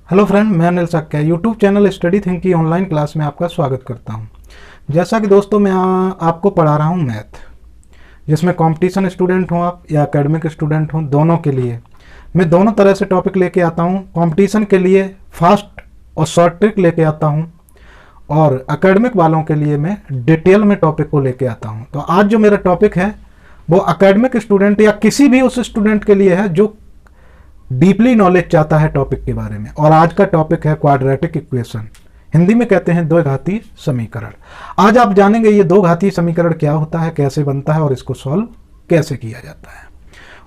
Hello friend, मैं Anil Sakya YouTube channel study think की online class में आपका स्वागत करता हूं। जैसा कि दोस्तों मैं आपको पढ़ा रहा हूं मैथ, जिसमें कंपटीशन स्टूडेंट हो आप या एकेडमिक स्टूडेंट हो, दोनों के लिए मैं दोनों तरह से टॉपिक लेके आता हूं। कंपटीशन के लिए फास्ट और शॉर्ट ट्रिक लेके आता हूं और एकेडमिक वालों के लिए मैं डिटेल में टॉपिक को लेके आता हूं। तो आज जो मेरा टॉपिक है वो एकेडमिक स्टूडेंट या किसी भी उस स्टूडेंट के लिए है जो डीपली नॉलेज चाहता है टॉपिक के बारे में। और आज का टॉपिक है क्वाड्रेटिक इक्वेशन, हिंदी में कहते हैं द्विघातीय समीकरण। आज आप जानेंगे ये दो घातीय समीकरण क्या होता है, कैसे बनता है और इसको सॉल्व कैसे किया जाता है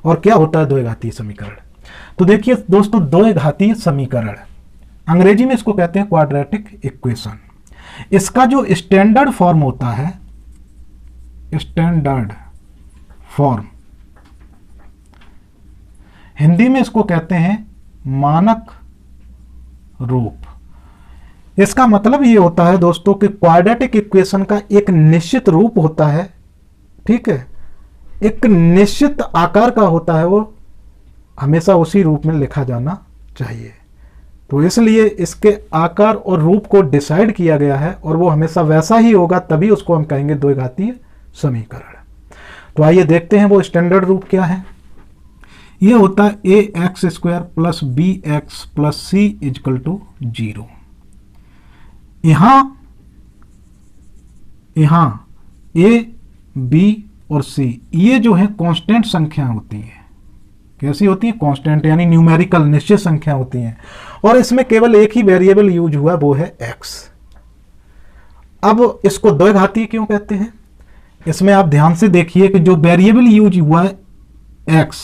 और क्या होता है द्विघातीय समीकरण। तो देखिए दोस्तों, द्विघातीय समीकरण अंग्रेजी में इसको कहते हैं क्वाड्रेटिक इक्वेशन। इसका जो स्टैंडर्ड फॉर्म होता है, स्टैंडर्ड फॉर्म हिंदी में इसको कहते हैं मानक रूप। इसका मतलब ये होता है दोस्तों कि क्वाड्रेटिक इक्वेशन का एक निश्चित रूप होता है, ठीक है, एक निश्चित आकार का होता है, वो हमेशा उसी रूप में लिखा जाना चाहिए। तो इसलिए इसके आकार और रूप को डिसाइड किया गया है और वो हमेशा वैसा ही होगा, तभी उसको हम कहेंगे द्विघातीय समीकरण। तो आइए देखते हैं वो स्टैंडर्ड रूप क्या है। ये होता है a x square plus b x plus c equal to 0। यहां ए बी और सी ये जो है कांस्टेंट संख्या होती है। कैसी होती है? कांस्टेंट, यानी न्यूमेरिकल, निश्चित संख्या होती हैं। और इसमें केवल एक ही वेरिएबल यूज हुआ, वो है एक्स। अब इसको द्विघातीय क्यों कहते हैं? इसमें आप ध्यान से देखिए कि जो वेरिएबल यूज हुआ है एक्स,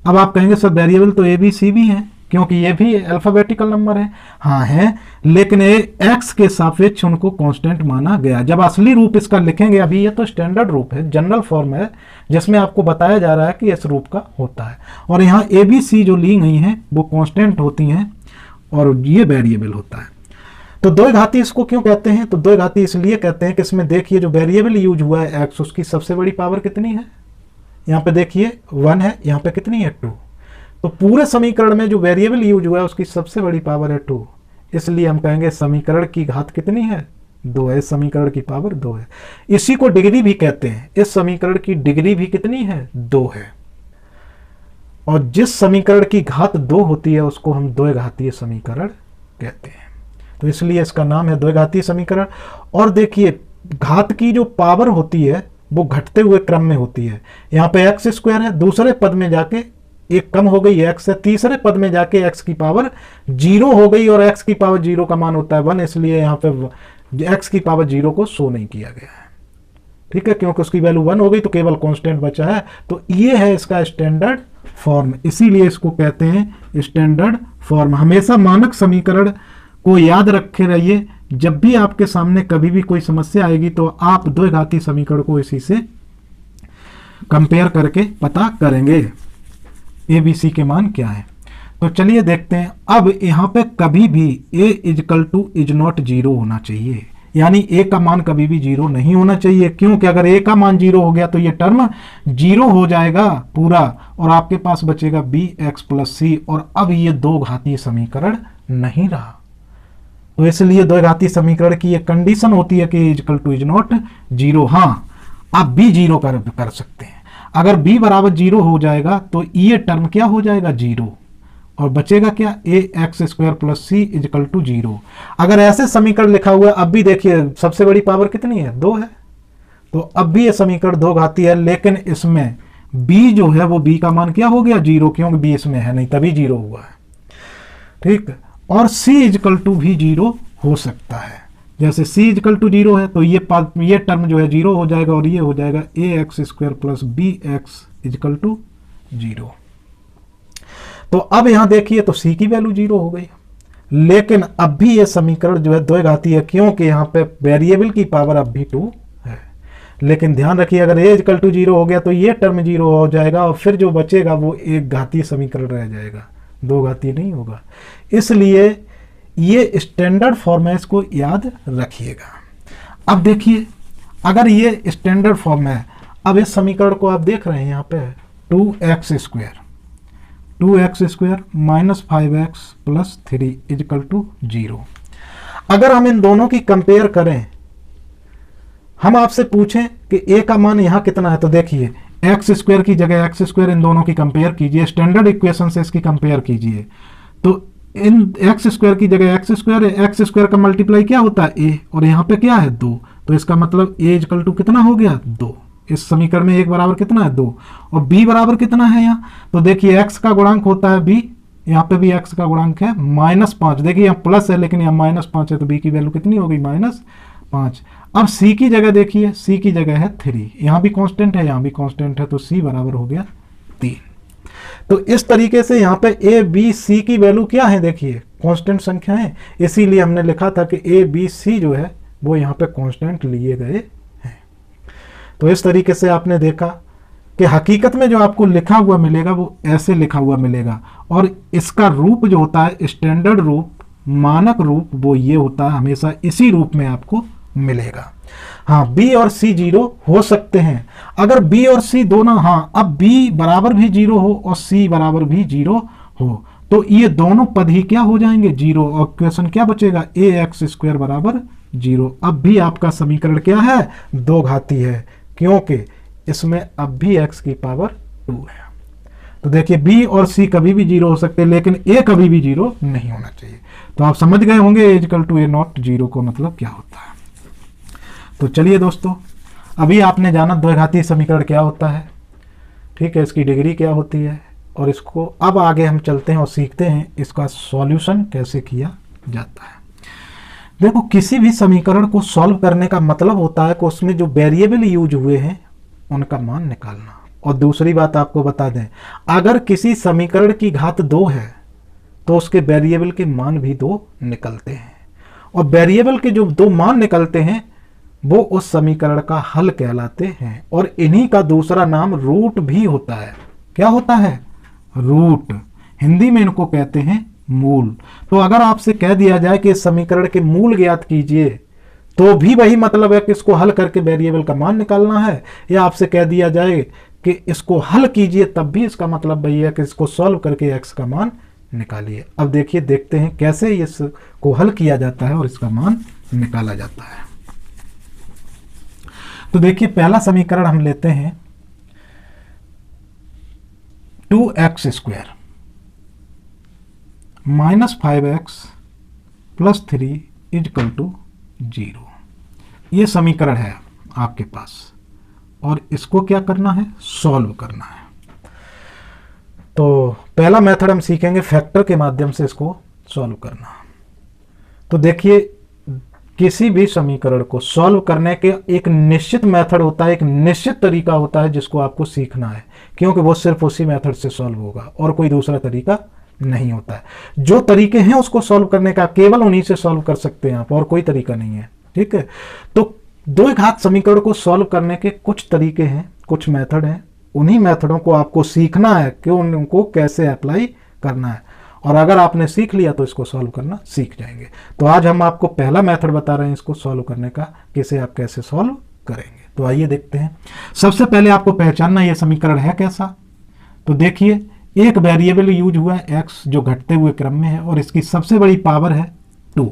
अब आप कहेंगे सर वेरिएबल तो ए बी सी भी है, क्योंकि ये भी अल्फाबेटिकल नंबर है। हाँ है, लेकिन एक्स के सापेक्ष उनको कांस्टेंट माना गया। जब असली रूप इसका लिखेंगे, अभी ये तो स्टैंडर्ड रूप है, जनरल फॉर्म है, जिसमें आपको बताया जा रहा है कि इस रूप का होता है। और यहाँ ए बी सी जो ली गई हैं वो कांस्टेंट होती हैं और ये वेरिएबल होता है। तो द्विघातीय इसको क्यों कहते हैं? तो द्विघातीय इसलिए कहते हैं कि इसमें देखिए जो वेरिएबल यूज हुआ है एक्स, उसकी सबसे बड़ी पावर कितनी है? यहाँ पे देखिए 1 है, यहाँ पे कितनी है? 2। तो पूरे समीकरण में जो वेरिएबल यूज हुआ है उसकी सबसे बड़ी पावर है 2। इसलिए हम कहेंगे समीकरण की घात कितनी है? 2 है। इस समीकरण की पावर 2 है। इसी को डिग्री भी कहते हैं। इस समीकरण की डिग्री भी कितनी है? 2 है। और जिस समीकरण की घात 2 होती है उसको हम द्विघातीय समीकरण कहते हैं। तो इसलिए इसका नाम है द्विघातीय समीकरण। और देखिए घात की जो पावर होती है वो घटते हुए क्रम में होती है। यहाँ पे एक्स स्क्वायर है, दूसरे पद में जाके एक कम हो गई एक्स है, तीसरे पद में जाके एक्स की पावर 0 हो गई और एक्स की पावर 0 का मान होता है 1, इसलिए यहाँ पे एक्स की पावर 0 को शो नहीं किया गया है, ठीक है, क्योंकि उसकी वैल्यू 1 हो गई तो केवल कांस्टेंट बचा है। तो ये है इसका स्टैंडर्ड फॉर्म, इसीलिए इसको कहते हैं स्टैंडर्ड फॉर्म। हमेशा मानक समीकरण को याद रखे रहिए। जब भी आपके सामने कभी भी कोई समस्या आएगी तो आप द्विघातीय समीकरण को इसी से कंपेयर करके पता करेंगे ए बी सी के मान क्या है। तो चलिए देखते हैं। अब यहाँ पे कभी भी a is equal to is not 0 होना चाहिए, यानी a का मान कभी भी 0 नहीं होना चाहिए। क्योंकि अगर a का मान 0 हो गया तो ये टर्म 0 हो जाएगा पूरा और आपके पास बचेगा बी एक्स प्लस सी, और अब ये दो घातीय समीकरण नहीं रहा। तो इसलिए द्विघातीय समीकरण की एक कंडीशन होती है कि इजकल टू इज नॉट 0। हाँ, आप b 0 कर सकते हैं। अगर b बराबर 0 हो जाएगा तो ये टर्म क्या हो जाएगा? 0, और बचेगा क्या? A x square plus c equal to 0। अगर ऐसे समीकरण लिखा हुआ है, अब भी देखिए सबसे बड़ी पावर कितनी है? 2 है। तो अब भी ये समीकरण दो घातीय है, लेकिन इसमें b जो है वो b का मान क्या हो गया? 0, क्योंकि b इसमें है नहीं, तभी 0 हुआ है, ठीक। और c इजकल टू भी 0 हो सकता है। जैसे c इजकल टू 0 है तो ये टर्म जो है 0 हो जाएगा और ये हो जाएगा a x square plus b x equal to 0। तो अब यहां देखिए तो c की वैल्यू 0 हो गई, लेकिन अब भी ये समीकरण जो है द्विघातीय है, क्योंकि यहाँ पे वेरिएबल की पावर अब भी 2 है। लेकिन ध्यान रखिए अगर a इजकल टू 0 हो गया तो ये टर्म 0 हो जाएगा और फिर जो बचेगा वो एक घातीय समीकरण रह जाएगा, दो घातीय नहीं होगा। इसलिए ये स्टैंडर्ड फॉर्म है, इसको याद रखिएगा। अब देखिए अगर ये स्टैंडर्ड फॉर्म है, अब इस समीकरण को आप देख रहे हैं यहाँ पे 2x square 2x² minus 5x plus 3 is equal to 0। अगर हम इन दोनों की कंपेयर करें, हम आपसे पूछें कि a का मान यहाँ कितना है, तो देखिए x² की जगह x² इन दोनों की कंपेयर कीजिए, स्टैंडर्ड इक्वेशन से इसकी कंपेयर कीजिए। तो इन x² की जगह x² है, x² का मल्टीप्लाई क्या होता है a, और यहाँ पे क्या है 2, तो इसका मतलब a इजकल टू कितना हो गया 2। इस समीकरण में एक बराबर कितना है 2, और b बराबर कितना है यहाँ, तो देखिए x का गुणांक होता है b, यहाँ पे भी x का गुणांक है -5। देखिए यहाँ प्लस है लेकिन यहाँ -5 है, तो b की वैल्यू कितनी हो गई -5। अब c की जगह देखिए, c की जगह है 3, यहाँ भी कांस्टेंट है यहाँ भी कांस्टेंट है, तो c बराबर हो गया 3। तो इस तरीके से यहाँ पे a b c की वैल्यू क्या है, देखिए कांस्टेंट संख्या है, इसीलिए हमने लिखा था कि a b c जो है वो यहाँ पे कांस्टेंट लिए गए हैं। तो इस तरीके से आपने देखा कि हकीकत में जो आपको लिखा हुआ मिलेगा वो ऐसे लिखा हुआ मिलेगा, और इसका रूप जो होता है स्टैंडर्ड रूप, मानक रूप, वो ये होता है, हमेशा इसी रूप में आपको मिलेगा। हाँ, b और c 0 हो सकते हैं। अगर b और c दोनों, हाँ अब b बराबर भी 0 हो और c बराबर भी 0 हो, तो ये दोनों पद ही क्या हो जाएंगे 0, और क्वेश्चन क्या बचेगा ax² बराबर 0। अब भी आपका समीकरण क्या है 2 घाती है, क्योंकि इसमें अब भी x की पावर 2 है। तो देखिए b और c कभी भी 0 हो सकते हैं, लेकिन a कभी भी 0 नहीं होना चाहिए। तो आप समझ गए होंगे इजकल टू a0 0 को मतलब क्या होता है। तो चलिए दोस्तों, अभी आपने जाना द्विघाती समीकरण क्या होता है, ठीक है, इसकी डिग्री क्या होती है, और इसको अब आगे हम चलते हैं और सीखते हैं इसका सॉल्यूशन कैसे किया जाता है। देखो, किसी भी समीकरण को सॉल्व करने का मतलब होता है कि उसमें जो वेरिएबल यूज हुए हैं उनका मान निकालना। और दूसरी बात आपको बता दें, अगर किसी समीकरण की घात 2 है तो उसके वेरिएबल के मान भी 2 निकलते हैं, और वेरिएबल के जो 2 मान निकलते हैं वो उस समीकरण का हल कहलाते हैं, और इन्हीं का दूसरा नाम रूट भी होता है। क्या होता है? रूट। हिंदी में इनको कहते हैं मूल। तो अगर आपसे कह दिया जाए कि इस समीकरण के मूल ज्ञात कीजिए, तो भी वही मतलब है कि इसको हल करके वेरिएबल का मान निकालना है, या आपसे कह दिया जाए कि इसको हल कीजिए, तब भी इसका मतलब वही है कि इसको सॉल्व करके x का मान निकालिए। अब देखिए, देखते हैं कैसे इसको हल किया जाता है और इसका मान निकाला जाता है। तो देखिए, पहला समीकरण हम लेते हैं 2x² minus 5x plus 3 is equal to 0। ये समीकरण है आपके पास, और इसको क्या करना है? सॉल्व करना है। तो पहला मेथड हम सीखेंगे फैक्टर के माध्यम से इसको सॉल्व करना। तो देखिए, किसी भी समीकरण को सॉल्व करने के एक निश्चित मेथड होता है, एक निश्चित तरीका होता है जिसको आपको सीखना है, क्योंकि वो सिर्फ उसी मेथड से सॉल्व होगा और कोई दूसरा तरीका नहीं होता है। जो तरीके हैं उसको सॉल्व करने का, केवल उन्हीं से सॉल्व कर सकते हैं आप, और कोई तरीका नहीं है। ठीक है, तो द्विघात समीकरण को सॉल्व करने के कुछ तरीके हैं, कुछ मेथड हैं। उन्हीं मेथडों को आपको सीखना है कि उनको कैसे अप्लाई करना है, और अगर आपने सीख लिया तो इसको सॉल्व करना सीख जाएंगे। तो आज हम आपको पहला मेथड बता रहे हैं इसको सॉल्व करने का, कि इसे आप कैसे सॉल्व करेंगे। तो आइए देखते हैं। सबसे पहले आपको पहचानना ये समीकरण है कैसा। तो देखिए, एक वेरिएबल यूज हुआ है x, जो घटते हुए क्रम में है, और इसकी सबसे बड़ी पावर है 2।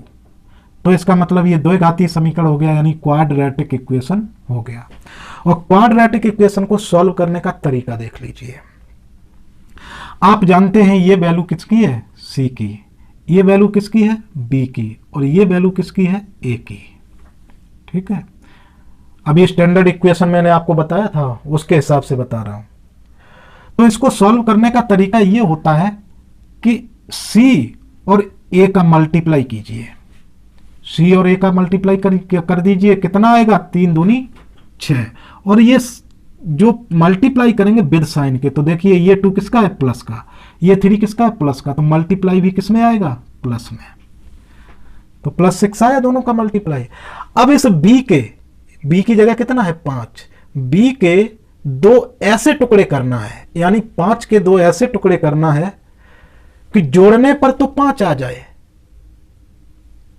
तो इसका मतलब ये द्विघातीय समीकरण हो गया, यानी क्वाड्रेटिक इक्वेशन हो गया। और क्वाड्रेटिक इक्वेशन को सॉल्व करने का तरीका देख लीजिए। आप जानते हैं ये वैल्यू किसकी है? c की। ये वैल्यू किसकी है? b की। और ये वैल्यू किसकी है? a की। ठीक है, अब ये स्टैंडर्ड इक्वेशन मैंने आपको बताया था, उसके हिसाब से बता रहा हूं। तो इसको सॉल्व करने का तरीका ये होता है कि c और a का मल्टीप्लाई कीजिए। c और a का मल्टीप्लाई कर दीजिए, कितना आएगा? 3 दूनी 6। और ये जो मल्टीप्लाई करेंगे विद साइन के, तो देखिए ये 2 किसका है? प्लस का। ये 3 किसका है? प्लस का। तो मल्टीप्लाई भी किस में आएगा? प्लस में। तो +6 आया दोनों का मल्टीप्लाई। अब इस b की जगह कितना है? 5। b के 2 ऐसे टुकड़े करना है, यानी 5 के 2 ऐसे टुकड़े करना है कि जोड़ने पर तो 5 आ जाए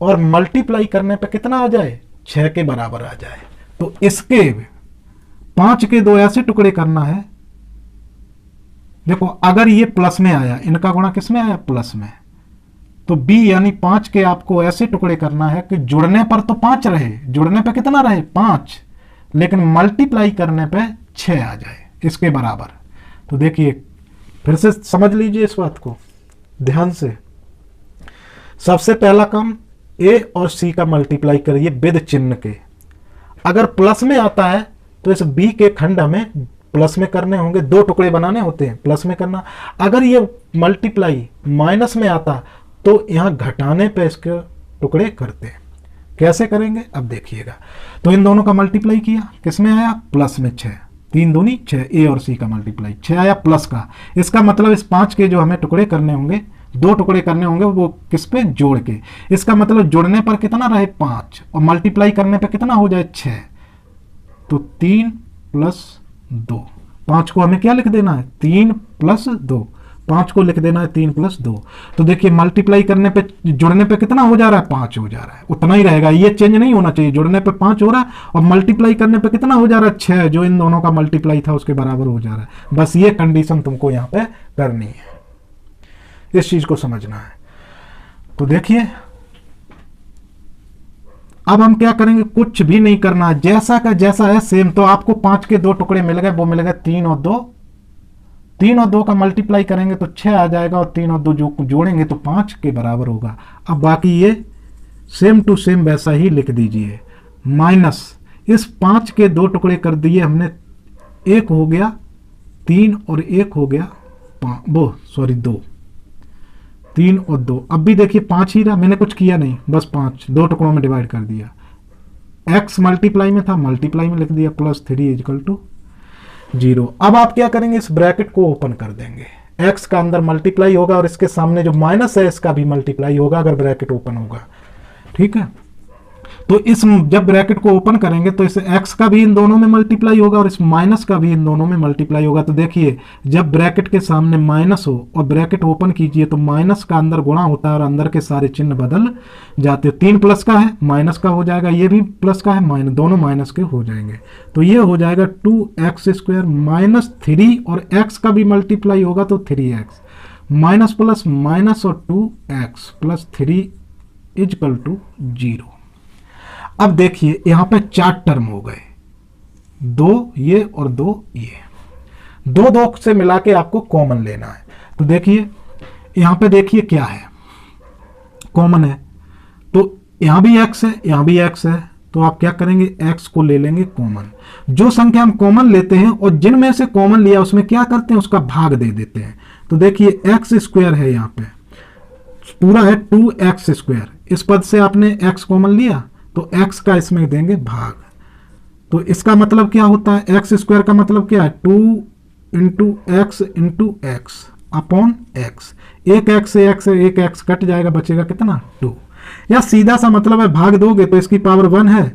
और मल्टीप्लाई करने पर कितना आ जाए? 6 के बराबर आ जाए। तो इसके 5 के 2 ऐसे टुकड़े करना है देखो अगर ये प्लस में आया, इनका गुणा किस में आया, प्लस में, तो b यानी 5 के आपको ऐसे टुकड़े करना है कि जुड़ने पर तो 5 रहे, जुड़ने पे कितना रहे 5, लेकिन मल्टीप्लाई करने पे 6 आ जाए इसके बराबर। तो देखिए फिर से समझ लीजिए इस बात को ध्यान से। सबसे पहला काम a और c का मल्टीप्लाई करिए विद चिन्ह के। अगर प्लस में आता है तो इस b के खंड हमें प्लस में करने होंगे, 2 टुकड़े बनाने होते हैं, प्लस में करना। अगर ये मल्टीप्लाई माइनस में आता तो यहां घटाने पे इसके टुकड़े करते हैं। कैसे करेंगे अब देखिएगा। तो इन दोनों का मल्टीप्लाई किया, किस में आया, प्लस में 6, 3 दूनी 6, ए और सी का मल्टीप्लाई 6 आया प्लस का। इसका मतलब इस 5 के जो हमें टुकड़े करने होंगे, 2 टुकड़े करने होंगे, वो किस पे, जोड़ के। इसका मतलब जोड़ने पर कितना रहे 5 और मल्टीप्लाई करने पे कितना हो जाए 6, तो 3 प्लस 2। 5 को हमें क्या लिख देना है, 3 प्लस 2, 5 को लिख देना है 3 प्लस 2। तो देखिए मल्टीप्लाई करने पे, जुड़ने पे कितना हो जा रहा है, 5 हो जा रहा है, उतना ही रहेगा, ये चेंज नहीं होना चाहिए। जुड़ने पे 5 हो रहा है और मल्टीप्लाई करने पे कितना हो जा रहा है 6, जो इन दोनों का मल्टीप्लाई था उसके बराबर हो जा रहा है। बस ये कंडीशन तुमको यहाँ पे करनी है, इस चीज को समझना है। तो देखिए अब हम क्या करेंगे, कुछ भी नहीं करना, जैसा का जैसा है सेम। तो आपको 5 के 2 टुकड़े मिल गए, वो मिल गए 3 और 2, 3 और 2 का मल्टीप्लाई करेंगे तो 6 आ जाएगा, और 3 और 2 जो जोड़ेंगे तो 5 के बराबर होगा। अब बाकी ये सेम टू सेम वैसा ही लिख दीजिए, माइनस इस 5 के 2 टुकड़े कर दिए हमने, 1 हो गया 3 और 1 हो गया 2, 3 और 2। अब भी देखिए 5 ही रहा, मैंने कुछ किया नहीं, बस 5 2 टुकड़ों में डिवाइड कर दिया। x मल्टीप्लाई में था, मल्टीप्लाई में लिख दिया, प्लस 3 इक्वल टू 0। अब आप क्या करेंगे, इस ब्रैकेट को ओपन कर देंगे, x का अंदर मल्टीप्लाई होगा और इसके सामने जो माइनस है इसका भी मल्टीप्लाई होगा अगर ब्रैकेट ओपन होगा, ठीक है। तो इस जब ब्रैकेट को ओपन करेंगे तो इस x का भी इन दोनों में मल्टीप्लाई होगा और इस माइनस का भी इन दोनों में मल्टीप्लाई होगा। तो देखिए जब ब्रैकेट के सामने माइनस हो और ब्रैकेट ओपन कीजिए तो माइनस का अंदर गुणा होता है और अंदर के सारे चिन्ह बदल जाते हैं। 3 प्लस का है, माइनस का हो जाएगा, ये भी प्लस का है, दोनों माइनस के हो जाएंगे। तो ये हो जाएगा 2x² माइनस 3 और x का भी मल्टीप्लाई होगा तो 3x, माइनस प्लस माइनस और 2x प्लस 3 इक्वल टू 0। अब देखिए यहां पे 4 टर्म हो गए, 2 ये और 2 ये, 2 से मिला के आपको कॉमन लेना है। तो देखिए यहां पे देखिए क्या है, कॉमन है, तो यहां भी x है, यहां भी x है, तो आप क्या करेंगे, x को ले लेंगे कॉमन। जो संख्या हम कॉमन लेते हैं और जिनमें से कॉमन लिया उसमें क्या करते हैं, उसका भाग दे देते हैं। तो देखिए x² है, यहां पे पूरा है 2x², इस पद से आपने x कॉमन लिया तो x का इसमें देंगे भाग। तो इसका मतलब क्या होता है, x² का मतलब क्या है, 2 into x into x upon x. एक x से x से एक x कट जाएगा, बचेगा कितना 2। या सीधा सा मतलब है, भाग दोगे तो इसकी पावर 1 है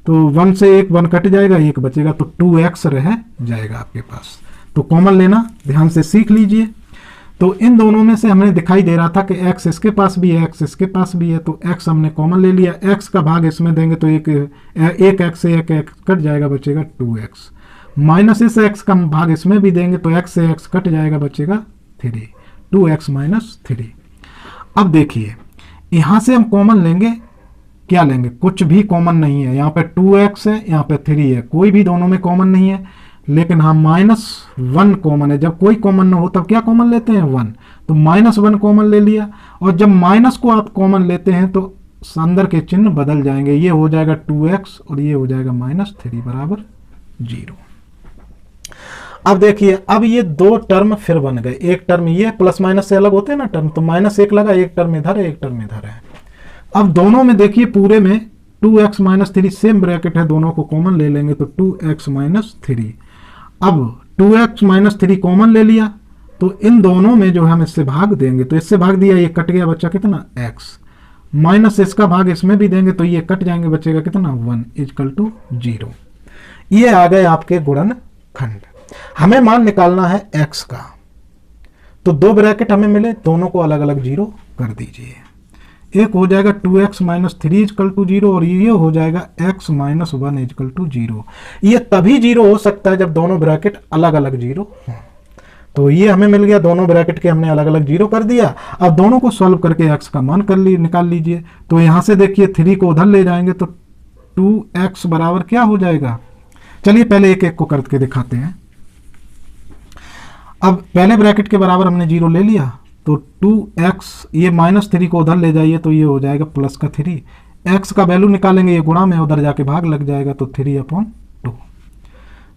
तो 1 से 1 कट जाएगा, 1 बचेगा, तो 2x रह जाएगा आपके पास। तो कॉमन लेना ध्यान से सीख लीजिए। तो इन दोनों में से हमें दिखाई दे रहा था कि x इसके पास भी है, x इसके पास भी है, तो x हमने कॉमन ले लिया। x का भाग इसमें देंगे तो एक x से एक x कट जाएगा, बचेगा 2x। माइनस इस x का भाग इसमें भी देंगे तो x से x कट जाएगा, बचेगा 3, 2x माइनस 3। अब देखिए यहां से हम कॉमन लेंगे, क्या लेंगे, कुछ भी कॉमन नहीं है। यहाँ पे 2x है, यहाँ पे 3 है, कोई भी दोनों में कॉमन नहीं है। लेकिन हाँ -1 कॉमन है, जब कोई कॉमन ना हो तब क्या कॉमन लेते हैं 1, तो -1 कॉमन ले लिया। और जब माइनस को आप कॉमन लेते हैं तो अंदर के चिन्ह बदल जाएंगे, ये हो जाएगा 2x और ये हो जाएगा -3 बराबर 0। अब देखिए अब ये 2 टर्म फिर बन गए, एक टर्म ये प्लस माइनस से अलग होते हैं ना टर्म, तो -1 लगा, एक टर्म इधर है एक टर्म इधर है। अब दोनों में देखिए पूरे में 2x - 3 सेम ब्रैकेट है, दोनों को कॉमन ले लेंगे तो 2x - 3। अब 2x - 3 कॉमन ले लिया तो इन दोनों में जो हम इससे भाग देंगे तो इससे भाग दिया, ये कट गया, बच्चा कितना x, माइनस इसका भाग इसमें भी देंगे तो ये कट जाएंगे, बचेगा कितना 1 इक्वल टू 0। ये आ गए आपके गुणनखंड। हमें मान निकालना है x का, तो 2 ब्रैकेट हमें मिले, दोनों को अलग अलग 0 कर दीजिए। एक हो जाएगा 2x - 3 इक्वल टू 0 और ये हो जाएगा x - 1 इक्वल टू 0। ये तभी 0 हो सकता है जब दोनों ब्रैकेट अलग अलग 0 हों। तो ये हमें मिल गया, दोनों ब्रैकेट के हमने अलग अलग जीरो कर दिया। अब दोनों को सॉल्व करके x का मान निकाल लीजिए। तो यहाँ से देखिए 3 को उधर ले जाएंगे तो 2x बराबर क्या हो जाएगा। चलिए पहले एक एक को करके दिखाते हैं। अब पहले ब्रैकेट के बराबर हमने जीरो ले लिया, तो 2x, ये -3 को उधर ले जाइए तो ये हो जाएगा +3। x का वैल्यू निकालेंगे, ये गुणा में उधर जाके भाग लग जाएगा तो 3/2।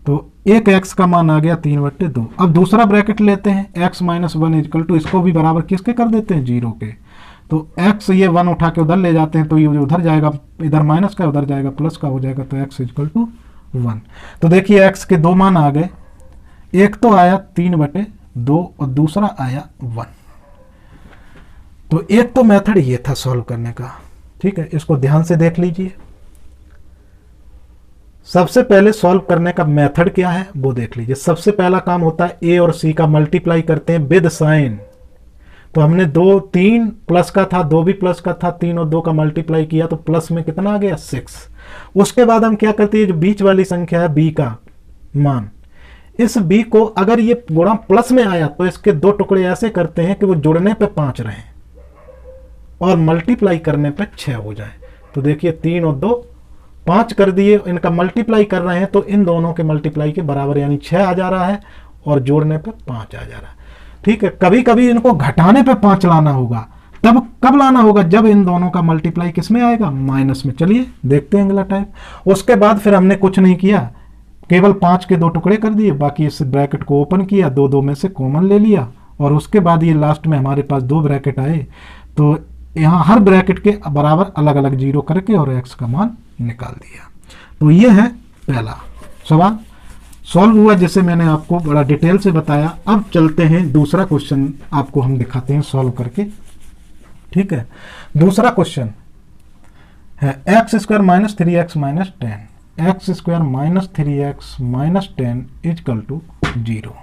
तो एक x का मान आ गया 3/2। अब दूसरा ब्रैकेट लेते हैं, x - 1 = इसको भी बराबर किसके कर देते हैं, 0 के। तो x ये 1 उठा के उधर ले जाते हैं तो ये उधर जाएगा, इधर माइनस का उधर जाएगा प्लस का हो जाएगा, तो x = 1। तो देखिए x के दो मान आ गए, एक तो आया 3/2 और दूसरा आया 1। तो एक तो मेथड ये था सॉल्व करने का, ठीक है, इसको ध्यान से देख लीजिए। सबसे पहले सॉल्व करने का मेथड क्या है वो देख लीजिए। सबसे पहला काम होता है a और c का मल्टीप्लाई करते हैं विद साइन। तो हमने 2 3 प्लस का था, 2 भी प्लस का था, 3 और 2 का मल्टीप्लाई किया तो प्लस में कितना आ गया, 6। उसके बाद हम क्या करते हैं, जो बीच वाली संख्या है b का मान, इस b को अगर ये गुणा प्लस में आया तो इसके 2 टुकड़े ऐसे करते हैं कि वो जुड़ने पे 5 रहे और मल्टीप्लाई करने पे 6 हो जाए। तो देखिए 3 और 2 5 कर दिए, इनका मल्टीप्लाई कर रहे हैं तो इन दोनों के मल्टीप्लाई के बराबर यानी 6 आ जा रहा है और जोड़ने पे 5 आ जा रहा है। ठीक है, कभी कभी इनको घटाने पे 5 लाना होगा, तब कब लाना होगा, जब इन दोनों का मल्टीप्लाई किस में आएगा, माइनस में। चलिए देखते हैं अगला टाइप। उसके बाद फिर हमने कुछ नहीं किया, केवल 5 के 2 टुकड़े कर दिए, बाकी इस ब्रैकेट को ओपन किया, 2 में से कॉमन ले लिया और उसके बाद ये लास्ट में हमारे पास 2 ब्रैकेट आए। तो यहाँ हर ब्रैकेट के बराबर अलग अलग जीरो करके और x का मान निकाल दिया। तो ये है पहला सवाल सॉल्व हुआ, जिसे मैंने आपको बड़ा डिटेल से बताया। अब चलते हैं दूसरा क्वेश्चन, आपको हम दिखाते हैं सॉल्व करके। ठीक है, दूसरा क्वेश्चन है x² - 3x - 10, x² - 3x - 10 = 0।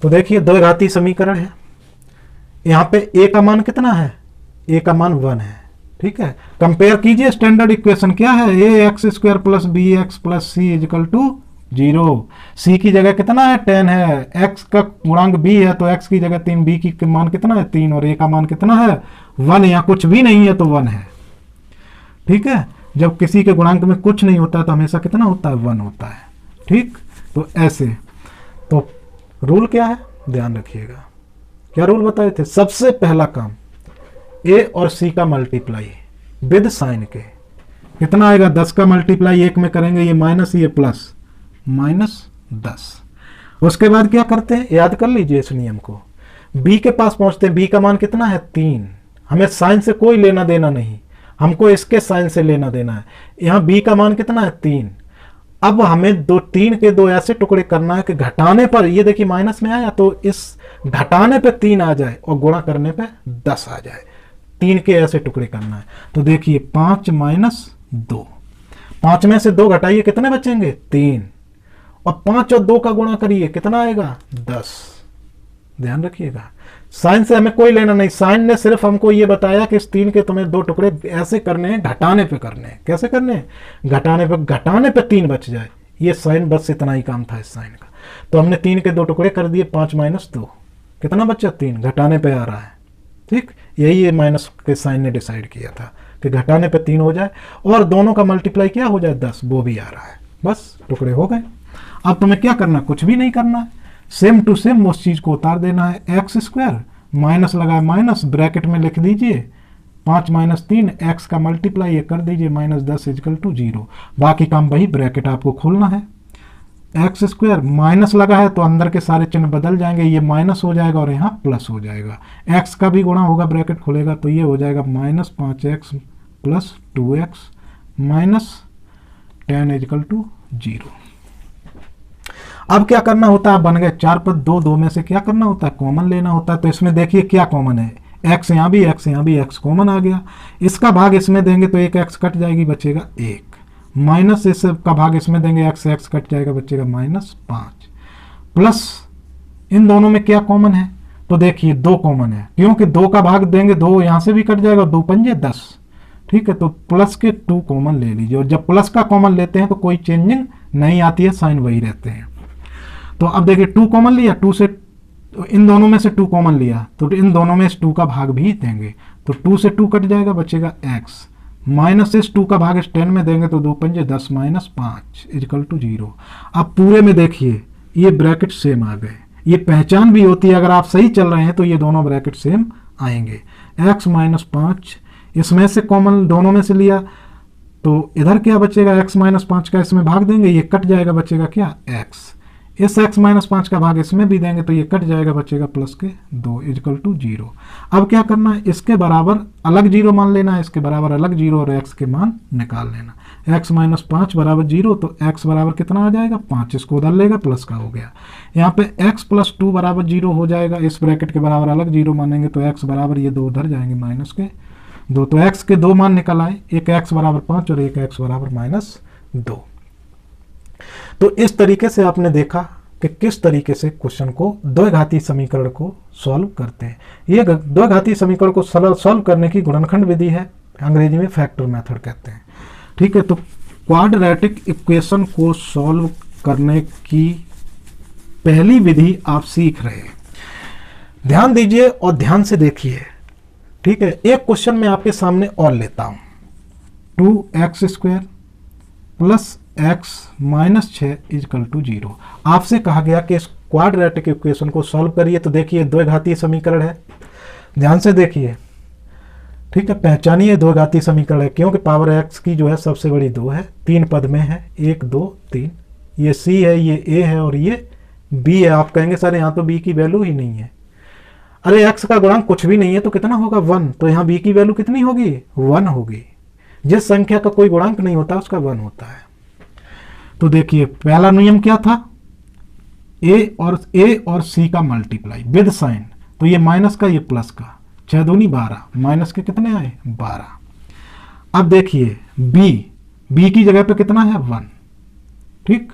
तो देखिए दो घातीय समीकरण है, यहाँ पे a का मान कितना है, a का मान 1 है। ठीक है, कंपेयर कीजिए, स्टैंडर्ड इक्वेशन क्या है, ax² + bx + c = 0। c की जगह कितना है, 10 है, x का गुणांक b है तो x की जगह 3, b की मान कितना है, 3 और a का मान कितना है, 1। यहाँ कुछ भी नहीं है तो 1 है। ठीक है, जब किसी के गुणांक में कुछ नहीं होता तो हमेशा कितना होता है, 1 होता है। ठीक, तो ऐसे। तो रूल क्या है, ध्यान रखिएगा, क्या रूल बताए थे। सबसे पहला काम a और c का मल्टीप्लाई विद साइन के, कितना आएगा, 10 का मल्टीप्लाई 1 में करेंगे, ये माइनस ये प्लस, -10। उसके बाद क्या करते हैं, याद कर लीजिए इस नियम को, b के पास पहुंचते हैं, b का मान कितना है, 3। हमें साइन से कोई लेना देना नहीं, हमको इसके साइन से लेना देना है। यहाँ b का मान कितना है, 3। अब हमें 3 के 2 ऐसे टुकड़े करना है कि घटाने पर, ये देखिए माइनस में आया तो इस घटाने पे 3 आ जाए और गुणा करने पे 10 आ जाए। 3 के ऐसे टुकड़े करना है। तो देखिए 5 - 2, 5 में से 2 घटाइए, कितने बचेंगे, 3। और 5 और 2 का गुणा करिए, कितना आएगा, 10। ध्यान रखिएगा, साइन से हमें कोई लेना नहीं, साइन ने सिर्फ हमको ये बताया कि इस 3 के तुम्हें 2 टुकड़े ऐसे करने हैं, घटाने पे करने हैं। कैसे करने हैं, घटाने पे 3 बच जाए। ये साइन, बस इतना ही काम था इस साइन का। तो हमने 3 के 2 टुकड़े कर दिए, 5 - 2, कितना बचा, 3। घटाने पे आ रहा है। ठीक, यही ये माइनस के साइन ने डिसाइड किया था कि घटाने पे 3 हो जाए और दोनों का मल्टीप्लाई क्या हो जाए, 10, वो भी आ रहा है। बस टुकड़े हो गए। अब तुम्हें क्या करना, कुछ भी नहीं करना है, सेम टू सेम उस चीज को उतार देना है। x² माइनस लगाए, माइनस ब्रैकेट में लिख दीजिए 5 - 3, x का मल्टीप्लाई ये कर दीजिए, -10 = 0। बाकी काम वही, ब्रैकेट आपको खोलना है। x² माइनस लगा है तो अंदर के सारे चिन्ह बदल जाएंगे, ये माइनस हो जाएगा और यहाँ प्लस हो जाएगा। x का भी गुणा होगा, ब्रैकेट खोलेगा तो ये हो जाएगा -5x + 2x - 10 = 0। अब क्या करना होता है, बन गए 4 पद, 2 में से क्या करना होता है, कॉमन लेना होता है। तो इसमें देखिए क्या कॉमन है, x यहाँ भी, x यहाँ भी, x कॉमन आ गया। इसका भाग इसमें देंगे तो एक x कट जाएगी, बचेगा 1। माइनस इसका भाग इसमें देंगे, x कट जाएगा, बचेगा -5। प्लस इन दोनों में क्या कॉमन है, तो देखिए 2 कॉमन है, क्योंकि 2 का भाग देंगे, 2 यहाँ से भी कट जाएगा, 2 पंजे 10। ठीक है, तो प्लस के 2 कॉमन ले लीजिए, और जब प्लस का कॉमन लेते हैं तो कोई चेंजिंग नहीं आती है, साइन वही रहते हैं। तो अब देखिए 2 कॉमन लिया, 2 से इन दोनों में से 2 कॉमन लिया तो इन दोनों में से 2 का भाग भी देंगे, तो 2 से 2 कट जाएगा, बचेगा x, माइनस इस 2 का भाग इस 10 में देंगे तो 2 पंजे 10 माइनस 5 इक्वल टू 0। अब पूरे में देखिए ये ब्रैकेट सेम आ गए, ये पहचान भी होती है अगर आप सही चल रहे हैं तो ये दोनों ब्रैकेट सेम आएंगे। x माइनस 5 इसमें से कॉमन दोनों में से लिया तो इधर क्या बचेगा, x माइनस 5 का इसमें भाग देंगे, ये कट जाएगा, बचेगा क्या x, इस x माइनस 5 का भाग इसमें भी देंगे तो ये कट जाएगा, बचेगा प्लस के 2 इक्वल टू 0। अब क्या करना है, इसके बराबर अलग 0 मान लेना है, इसके बराबर अलग 0 और x के मान निकाल लेना। x माइनस 5 बराबर 0 तो x बराबर कितना आ जाएगा 5, इसको उधर लेगा प्लस का हो गया, यहाँ पे x प्लस 2 बराबर 0 हो जाएगा, इस ब्रैकेट के बराबर अलग 0 मानेंगे तो x बराबर ये 2 उधर जाएंगे माइनस के 2, तो x के 2 मान निकल आए, एक x बराबर 5 और एक x बराबर माइनस 2। तो इस तरीके से आपने देखा कि किस तरीके से क्वेश्चन को द्विघातीय समीकरण को सॉल्व करते हैं। ये द्विघातीय समीकरण को सॉल्व करने की गुणनखंड विधि है, अंग्रेजी में फैक्टर मेथड कहते हैं। ठीक है, तो क्वाड्रेटिक इक्वेशन को सॉल्व करने की पहली विधि आप सीख रहे हैं, ध्यान दीजिए और ध्यान से देखिए। ठीक है, एक क्वेश्चन मैं आपके सामने और लेता हूं, 2x² plus x minus 6 equal to 0। आपसे कहा गया कि इस क्वाड्रेटिक इक्वेशन को सॉल्व करिए, तो देखिए द्विघातीय समीकरण है, ध्यान से देखिए। ठीक है, पहचानिए द्विघातीय समीकरण है क्योंकि पावर x की जो है सबसे बड़ी 2 है, 3 पद में है, 1 2 3, ये c है, ये a है और ये b है। आप कहेंगे सर यहाँ तो b की वैल्यू ही नहीं है, अरे x का गुणांक कुछ भी नहीं है तो कितना होगा 1, तो यहाँ b की वैल्यू कितनी होगी 1 होगी। जिस संख्या का कोई गुणांक नहीं होता उसका 1 होता है। तो देखिए पहला नियम क्या था, a और c का मल्टीप्लाई विद साइन, तो ये माइनस का ये प्लस का, 6 दूनी 12, माइनस के कितने आए 12। अब देखिए b की जगह पे कितना है 1। ठीक,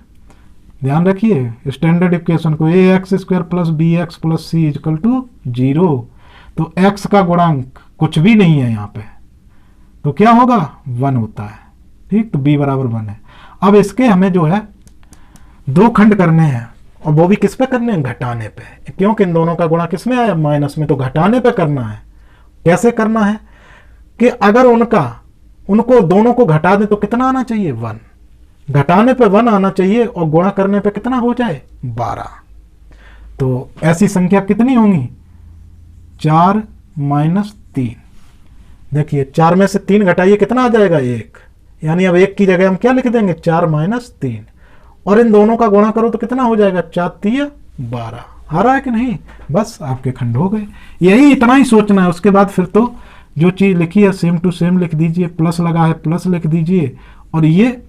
ध्यान रखिए स्टैंडर्ड इक्वेशन को, ax² plus bx plus c equal to 0, तो x का गुणांक कुछ भी नहीं है यहाँ पे, तो क्या होगा 1 होता है। ठीक, तो b बराबर 1 है। अब इसके हमें जो है 2 खंड करने हैं और वो भी किस पे करने हैं, घटाने पे, क्योंकि इन दोनों का गुणा किस में आया माइनस में, तो घटाने पे करना है। कैसे करना है कि अगर उनको दोनों को घटा दें तो कितना आना चाहिए 1, घटाने पे 1 आना चाहिए और गुणा करने पे कितना हो जाए 12। तो ऐसी संख्या कितनी होंगी 4 माइनस 3। देखिए 4 में से 3 घटाइए कितना आ जाएगा 1, यानी अब 1 की जगह हम क्या लिख देंगे 4 माइनस 3, और इन दोनों का गुणा करो तो कितना हो जाएगा 4 3 12। आ रहा है कि नहीं, बस आपके खंड हो गए। यही इतना ही सोचना है, उसके बाद फिर तो जो चीज लिखी है सेम टू सेम लिख दीजिए, प्लस लगा है प्लस लिख दीजिए और ये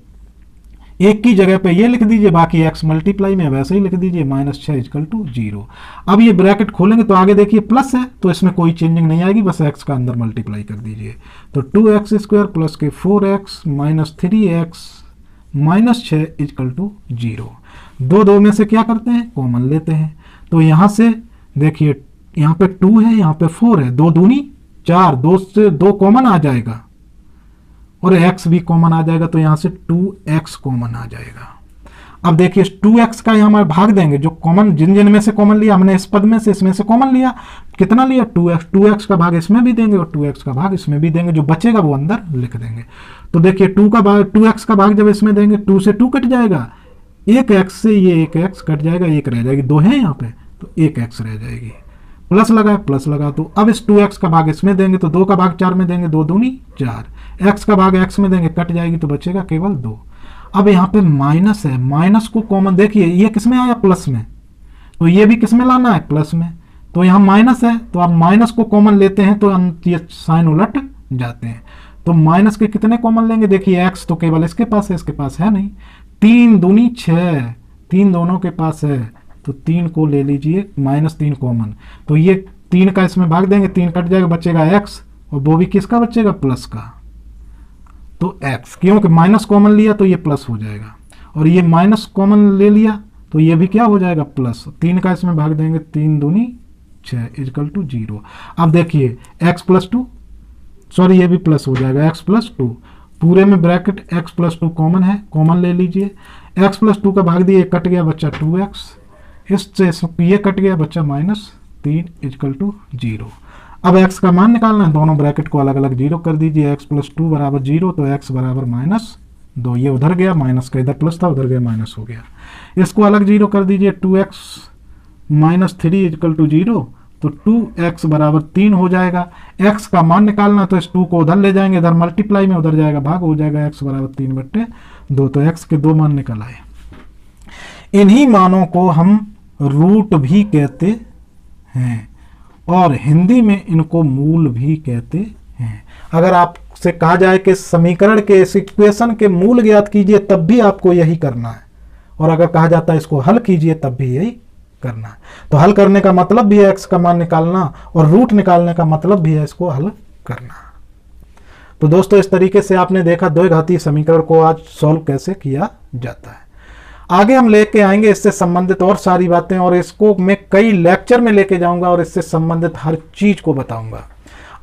1 की जगह पे ये लिख दीजिए, बाकी x मल्टीप्लाई में वैसे ही लिख दीजिए, माइनस 6 इक्वल टू 0। अब ये ब्रैकेट खोलेंगे तो आगे देखिए प्लस है तो इसमें कोई चेंजिंग नहीं आएगी, बस x का अंदर मल्टीप्लाई कर दीजिए, तो 2x² प्लस के 4x minus 3x minus 6 equal to 0। 2 में से क्या करते हैं कॉमन लेते हैं, तो यहाँ से देखिए यहाँ पे 2 है, यहाँ पे 4 है, 2 दूनी 4, 2 से 2 कॉमन आ जाएगा और x भी कॉमन आ जाएगा, तो यहाँ से 2x कॉमन आ जाएगा। अब देखिए 2x का यहाँ भाग देंगे, जो कॉमन जिन में से कॉमन लिया हमने, इस पद में से इसमें से कॉमन लिया, कितना लिया 2x का भाग इसमें भी देंगे और 2x का भाग इसमें भी देंगे, जो बचेगा वो अंदर लिख देंगे। तो देखिए 2x का भाग जब इसमें देंगे 2 से 2 कट जाएगा, 1x से ये 1x कट जाएगा, 1 रह जाएगी, 2 है यहाँ पे तो 1x रह जाएगी, प्लस लगा प्लस लगा, तो अब इस 2x का भाग इसमें देंगे तो 2 का भाग 4 में देंगे, 2 दूनी 4, x का भाग x में देंगे कट जाएगी तो बचेगा केवल 2। अब यहाँ पे माइनस है, माइनस को कॉमन देखिए ये किस में आया प्लस में, तो ये भी किस में लाना है प्लस में, तो यहाँ माइनस है तो आप माइनस को कॉमन लेते हैं तो ये साइन उलट जाते हैं। तो माइनस के कितने कॉमन लेंगे, देखिए x तो केवल इसके पास है, इसके पास है नहीं, 3 दूनी 6, 3 दोनों के पास है तो 3 को ले लीजिए -3 कॉमन, तो ये 3 का इसमें भाग देंगे, 3 कट जाएगा, बचेगा x और वो भी किसका बचेगा प्लस का, तो x, क्योंकि माइनस कॉमन लिया तो ये प्लस हो जाएगा और ये माइनस कॉमन ले लिया तो ये भी क्या हो जाएगा प्लस, 3 का इसमें भाग देंगे, 3 दूनी 6 इक्वल टू 0। अब देखिए x प्लस 2, सॉरी ये भी प्लस हो जाएगा, x प्लस 2, पूरे में ब्रैकेट x प्लस 2 कॉमन है, कॉमन ले लीजिए, x प्लस 2 का भाग दिए कट गया, बच्चा 2x, इससे ये कट गया बच्चा -3 = 0। अब x का मान निकालना है, दोनों ब्रैकेट को अलग अलग 0 कर दीजिए। x + 2 = 0, तो x = -2, ये उधर गया, माइनस का इधर प्लस था, उधर गया माइनस हो गया। इसको अलग 0 कर दीजिए, 2x - 3 = 0, तो 2x = 3 हो जाएगा। x का मान निकालना, तो इस 2 को उधर ले जाएंगे, इधर मल्टीप्लाई में, उधर जाएगा भाग, हो जाएगा x = 3/2, तो x के 2 मान निकल आए। इन्हीं मानों को हम रूट भी कहते हैं और हिंदी में इनको मूल भी कहते हैं। अगर आपसे कहा जाए कि समीकरण के, इस इक्वेशन के मूल ज्ञात कीजिए, तब भी आपको यही करना है, और अगर कहा जाता है इसको हल कीजिए, तब भी यही करना है। तो हल करने का मतलब भी है x का मान निकालना, और रूट निकालने का मतलब भी है इसको हल करना। तो दोस्तों, इस तरीके से आपने देखा द्विघातीय समीकरण को आज सॉल्व कैसे किया जाता है। आगे हम लेके आएंगे इससे संबंधित और सारी बातें, और इसको मैं कई लेक्चर में लेके जाऊंगा और इससे संबंधित हर चीज को बताऊंगा।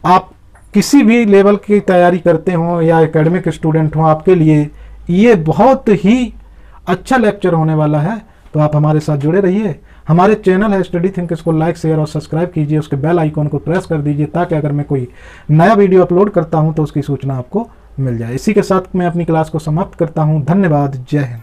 आप किसी भी लेवल की तैयारी करते हो या एकेडमिक स्टूडेंट हो, आपके लिए ये बहुत ही अच्छा लेक्चर होने वाला है। तो आप हमारे साथ जुड़े रहिए। हमारे चैनल है स्टडी थिंक, इसको लाइक, शेयर और सब्सक्राइब कीजिए। उसके बेल आइकॉन को प्रेस कर दीजिए, ताकि अगर मैं कोई नया वीडियो अपलोड करता हूं तो उसकी सूचना आपको मिल जाए। इसी के साथ मैं अपनी क्लास को समाप्त करता हूं। धन्यवाद। जय हिंद।